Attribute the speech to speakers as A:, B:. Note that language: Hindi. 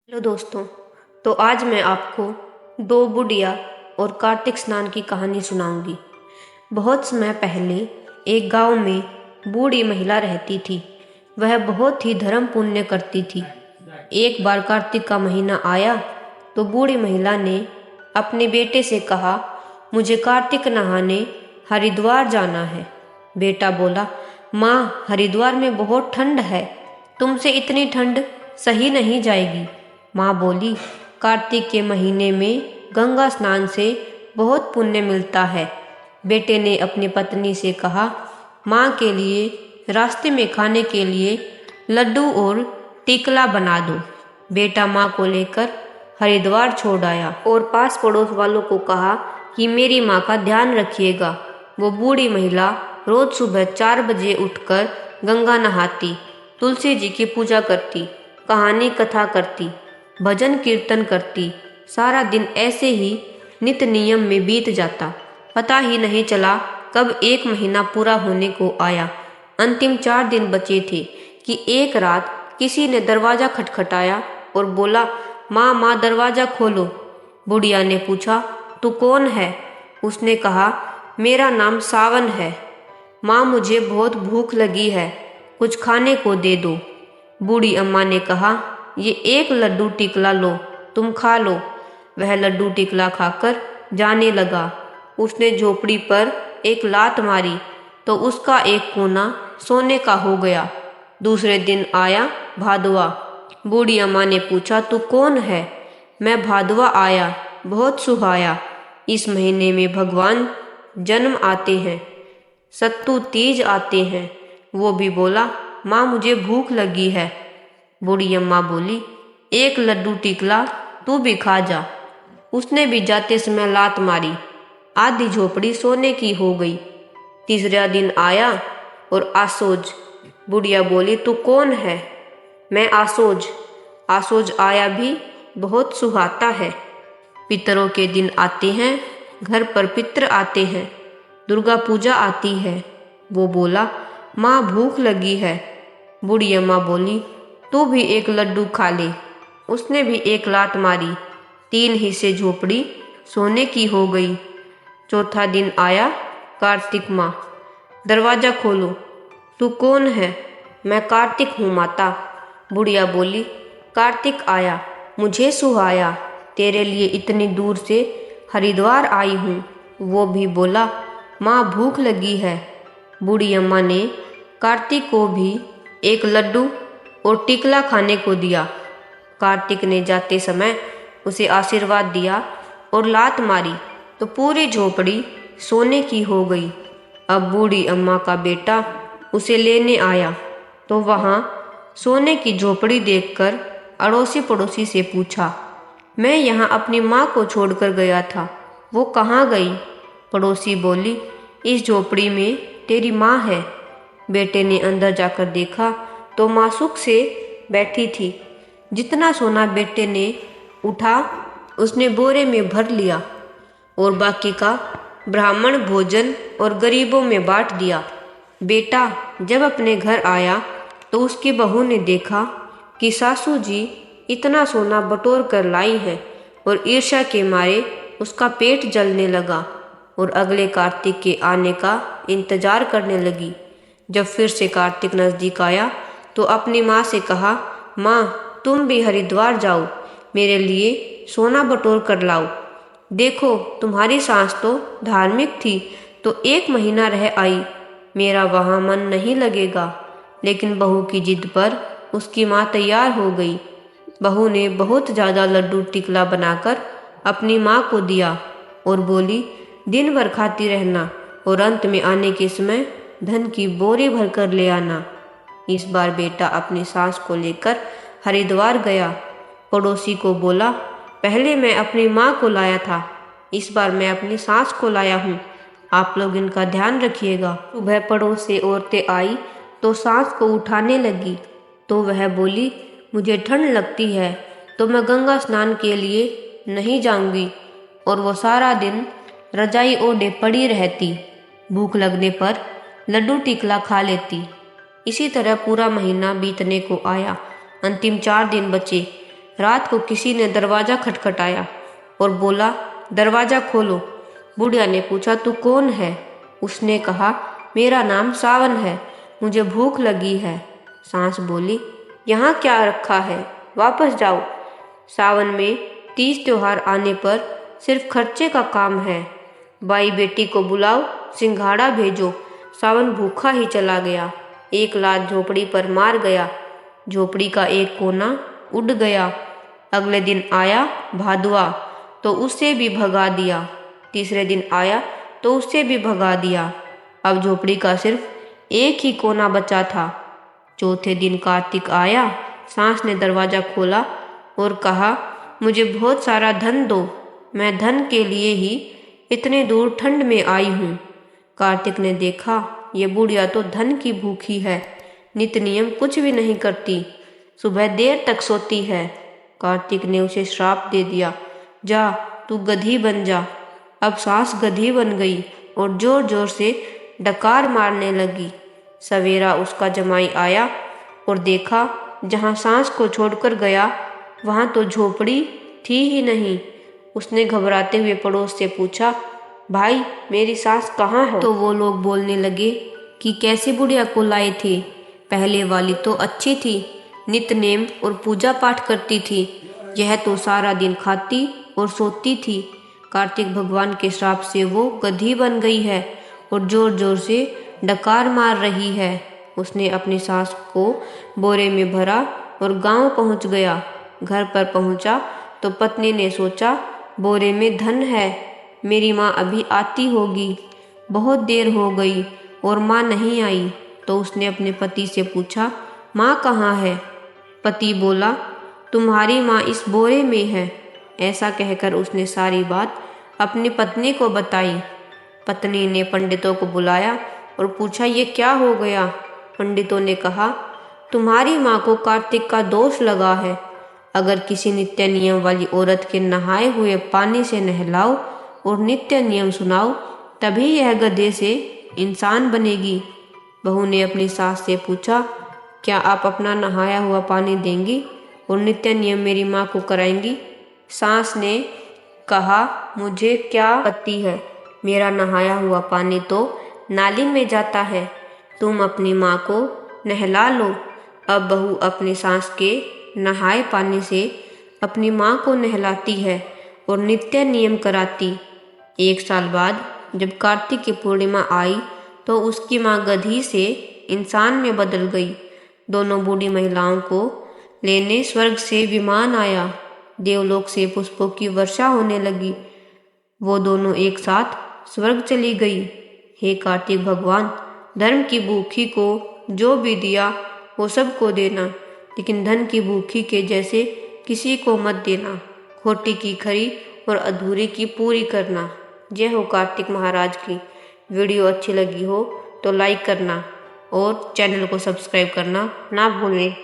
A: हेलो दोस्तों। तो आज मैं आपको दो बुढ़िया और कार्तिक स्नान की कहानी सुनाऊंगी। बहुत समय पहले एक गांव में बूढ़ी महिला रहती थी। वह बहुत ही धर्म पुण्य करती थी। एक बार कार्तिक का महीना आया तो बूढ़ी महिला ने अपने बेटे से कहा, मुझे कार्तिक नहाने हरिद्वार जाना है। बेटा बोला, माँ हरिद्वार में बहुत ठंड है, तुमसे इतनी ठंड सही नहीं जाएगी। माँ बोली, कार्तिक के महीने में गंगा स्नान से बहुत पुण्य मिलता है। बेटे ने अपनी पत्नी से कहा, माँ के लिए रास्ते में खाने के लिए लड्डू और टिकला बना दो। बेटा माँ को लेकर हरिद्वार छोड़ आया और पास पड़ोस वालों को कहा कि मेरी माँ का ध्यान रखिएगा। वो बूढ़ी महिला रोज सुबह 4 बजे उठकर गंगा नहाती, तुलसी जी की पूजा करती, कहानी कथा करती, भजन कीर्तन करती। सारा दिन ऐसे ही नित नियम में बीत जाता। पता ही नहीं चला कब एक महीना पूरा होने को आया। अंतिम 4 दिन बचे थे कि एक रात किसी ने दरवाजा खटखटाया और बोला, माँ माँ दरवाजा खोलो। बुढ़िया ने पूछा, तू कौन है? उसने कहा, मेरा नाम सावन है। माँ मुझे बहुत भूख लगी है, कुछ खाने को दे दो। बूढ़ी अम्मा ने कहा, ये एक लड्डू टिकला लो, तुम खा लो। वह लड्डू टिकला खाकर जाने लगा। उसने झोपड़ी पर एक लात मारी तो उसका एक कोना सोने का हो गया। दूसरे दिन आया भादवा। बूढ़ी अम्मा ने पूछा, तू कौन है? मैं भादवा आया, बहुत सुहाया। इस महीने में भगवान जन्म आते हैं, सत्तू तीज आते हैं। वो भी बोला, माँ मुझे भूख लगी है। बूढ़ी अम्मा बोली, एक लड्डू टिकला तू भी खा जा। उसने भी जाते समय लात मारी, आधी झोपड़ी सोने की हो गई। तीसरा दिन आया और आसोज। बुढ़िया बोली, तू कौन है? मैं आसोज। आसोज आया भी, बहुत सुहाता है। पितरों के दिन आते हैं, घर पर पितर आते हैं, दुर्गा पूजा आती है। वो बोला, माँ भूख लगी है। बूढ़ी अम्मा बोली, तू भी एक लड्डू खा ले। उसने भी एक लात मारी, 3 हिस्से झोपड़ी सोने की हो गई। चौथा दिन आया कार्तिक माह। दरवाजा खोलो। तू कौन है? मैं कार्तिक हूँ माता। बुढ़िया बोली, कार्तिक आया, मुझे सुहाया, तेरे लिए इतनी दूर से हरिद्वार आई हूँ। वो भी बोला, माँ भूख लगी है। बूढ़ी अम्मा ने कार्तिक को भी एक लड्डू और टिकला खाने को दिया। कार्तिक ने जाते समय उसे आशीर्वाद दिया और लात मारी तो पूरी झोपड़ी सोने की हो गई। अब बूढ़ी अम्मा का बेटा उसे लेने आया तो वहाँ सोने की झोपड़ी देखकर अड़ोसी पड़ोसी से पूछा, मैं यहाँ अपनी माँ को छोड़कर गया था, वो कहाँ गई? पड़ोसी बोली, इस झोपड़ी में तेरी माँ है। बेटे ने अंदर जाकर देखा तो माँ सुख से बैठी थी। जितना सोना बेटे ने उठा उसने बोरे में भर लिया और बाकी का ब्राह्मण भोजन और गरीबों में बांट दिया। बेटा जब अपने घर आया तो उसकी बहू ने देखा कि सासू जी इतना सोना बटोर कर लाई है और ईर्ष्या के मारे उसका पेट जलने लगा और अगले कार्तिक के आने का इंतजार करने लगी। जब फिर से कार्तिक नज़दीक आया तो अपनी माँ से कहा, माँ तुम भी हरिद्वार जाओ, मेरे लिए सोना बटोर कर लाओ। देखो तुम्हारी सास तो धार्मिक थी तो 1 महीना रह आई, मेरा वहाँ मन नहीं लगेगा। लेकिन बहू की जिद पर उसकी माँ तैयार हो गई। बहू ने बहुत ज़्यादा लड्डू टिकला बनाकर अपनी माँ को दिया और बोली, दिन भर खाती रहना और अंत में आने के समय धन की बोरी भर कर ले आना। इस बार बेटा अपनी सास को लेकर हरिद्वार गया। पड़ोसी को बोला, पहले मैं अपनी माँ को लाया था, इस बार मैं अपनी सास को लाया हूँ, आप लोग इनका ध्यान रखिएगा। सुबह पड़ोस से औरतें आई तो सास को उठाने लगी तो वह बोली, मुझे ठंड लगती है तो मैं गंगा स्नान के लिए नहीं जाऊंगी। और वो सारा दिन रजाई ओढ़े पड़ी रहती। भूख लगने पर लड्डू टिकला खा लेती। इसी तरह पूरा महीना बीतने को आया। अंतिम 4 दिन बचे। रात को किसी ने दरवाज़ा खटखटाया और बोला, दरवाज़ा खोलो। बुढ़िया ने पूछा, तू कौन है? उसने कहा, मेरा नाम सावन है, मुझे भूख लगी है। सास बोली, यहाँ क्या रखा है, वापस जाओ। सावन में 30 त्योहार आने पर सिर्फ खर्चे का काम है। बाई बेटी को बुलाओ, सिंघाड़ा भेजो। सावन भूखा ही चला गया। एक लात झोपड़ी पर मार गया। झोपड़ी का एक कोना उड़ गया। अगले दिन आया भादुआ तो उसे भी भगा दिया। तीसरे दिन आया तो उसे भी भगा दिया। अब झोपड़ी का सिर्फ एक ही कोना बचा था। चौथे दिन कार्तिक आया। सास ने दरवाज़ा खोला और कहा, मुझे बहुत सारा धन दो, मैं धन के लिए ही इतने दूर ठंड में आई हूँ। कार्तिक ने देखा, ये बुढ़िया तो धन की भूखी है, नित नियम कुछ भी नहीं करती, सुबह देर तक सोती है। कार्तिक ने उसे श्राप दे दिया, जा तू गधी बन जा। अब सास गधी बन गई और जोर जोर से डकार मारने लगी। सवेरा उसका जमाई आया और देखा, जहाँ सास को छोड़कर गया वहाँ तो झोपड़ी थी ही नहीं। उसने घबराते हुए पड़ोस से पूछा, भाई मेरी सास कहाँ है? तो वो लोग बोलने लगे कि कैसी बुढ़िया को लाए थे, पहले वाली तो अच्छी थी, नित नेम और पूजा पाठ करती थी, यह तो सारा दिन खाती और सोती थी। कार्तिक भगवान के श्राप से वो गधी बन गई है और जोर जोर से डकार मार रही है। उसने अपनी सास को बोरे में भरा और गांव पहुंच गया। घर पर पहुंचा तो पत्नी ने सोचा, बोरे में धन है, मेरी माँ अभी आती होगी। बहुत देर हो गई और माँ नहीं आई तो उसने अपने पति से पूछा, माँ कहाँ है? पति बोला, तुम्हारी माँ इस बोरे में है। ऐसा कहकर उसने सारी बात अपनी पत्नी को बताई। पत्नी ने पंडितों को बुलाया और पूछा, ये क्या हो गया? पंडितों ने कहा, तुम्हारी माँ को कार्तिक का दोष लगा है। अगर किसी नित्य नियम वाली औरत के नहाए हुए पानी से नहलाओ और नित्य नियम सुनाओ, तभी यह गधे से इंसान बनेगी। बहू ने अपनी सास से पूछा, क्या आप अपना नहाया हुआ पानी देंगी और नित्य नियम मेरी माँ को कराएंगी? सास ने कहा, मुझे क्या आपत्ति है, मेरा नहाया हुआ पानी तो नाली में जाता है, तुम अपनी माँ को नहला लो। अब बहू अपनी सास के नहाए पानी से अपनी माँ को नहलाती है और नित्य नियम कराती। 1 साल बाद जब कार्तिक की पूर्णिमा आई तो उसकी माँ गधी से इंसान में बदल गई। दोनों बूढ़ी महिलाओं को लेने स्वर्ग से विमान आया। देवलोक से पुष्पों की वर्षा होने लगी। वो दोनों एक साथ स्वर्ग चली गई। हे कार्तिक भगवान, धर्म की भूखी को जो भी दिया वो सबको देना, लेकिन धन की भूखी के जैसे किसी को मत देना। खोटी की खरी और अधूरी की पूरी करना। जय हो कार्तिक महाराज की। वीडियो अच्छी लगी हो तो लाइक करना और चैनल को सब्सक्राइब करना ना भूलें।